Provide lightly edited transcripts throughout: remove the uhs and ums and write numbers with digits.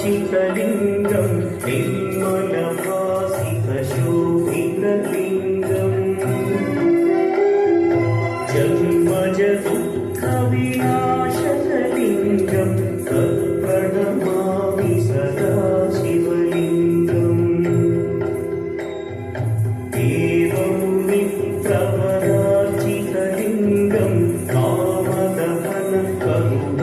सुरार्चितलिङ्गं निर्मलभासितशोभितलिङ्गम् जन्मजदुःखविनाशकलिङ्गं तत्प्रणमामि सदा शिवलिङ्गम् देवमुनिप्रवरार्चितलिङ्गं कामदहन करुणाकरलिङ्गम्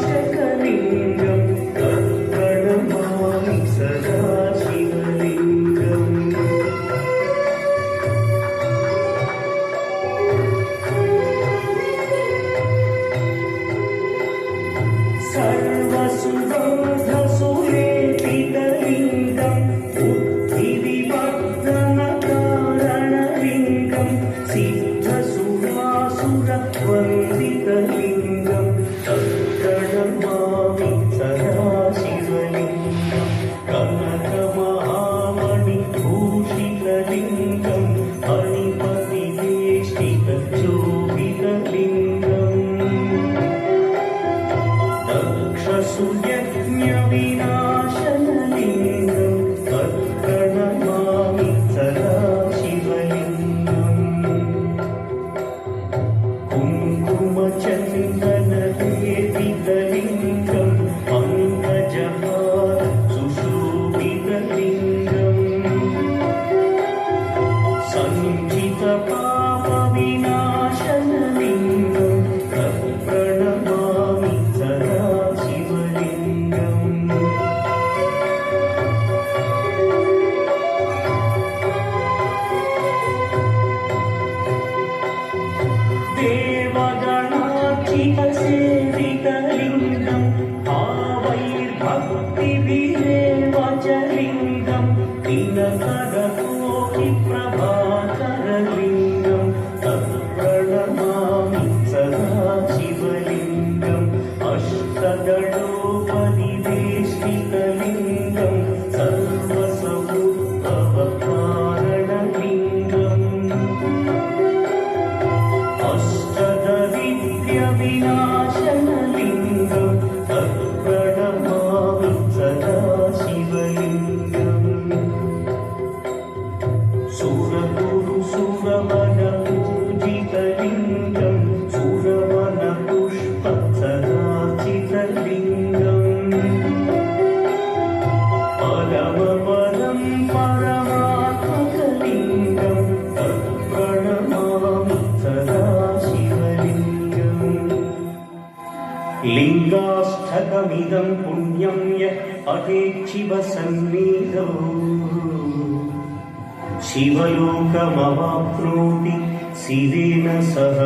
रावणदर्पविनाशकलिङ्गं तत्प्रणमामि सदा शिवलिङ्गम् सर्वसुगन्धसुलेपितलिङ्गं बुद्धिविवर्धनकारणलिङ्गं सिद्धसुरासुरवन्दितलिङ्गं तत्प्रणमामि सदा शिवलिङ्गं कनकमहामणिभूषितलिङ्गं मणिपतिवेष्टितशोभितलिङ्गम् दक्षसुयज्ञविनाशनलिङ्गं तत्प्रणमामि सदा शिवलिङ्गम् कुङ्कुमचन्दनलेपितलिङ्गं पङ्कजहार सुशोभितलिङ्गम् सञ्चितपापविनाशनलिङ्गं तत्प्रणमामि सदा शिवलिङ्गम् देवगणार्चितसेवितलिङ्गं भावैर्भक्तिभिरेव च लिङ्गं दिनकरकोटिप्रभाकरलिङ्गं तत्प्रणमामि सदा शिवलिङ्गम् अष्टदलोपरिवेष्टितलिङ्गं सर्वसमुद्भवकारणलिङ्गम् अष्टदरिद्र्यविनाशनलिङ्गं तत्प्रणमामि सदा शिवलिङ्गम् सुरगुरुसुरवनपूजितलिङ्गं सुरवनपुष्पसरार्चितलिङ्गम् परमपदं परमात्मकलिङ्गं तत्प्रणमामि सदा शिवलिङ्गम् लिङ्गाष्टकमिदं पुण्यं यः पठेच्छिवसन्निधौ शिवलोकमवाप्नोति शिवेन सह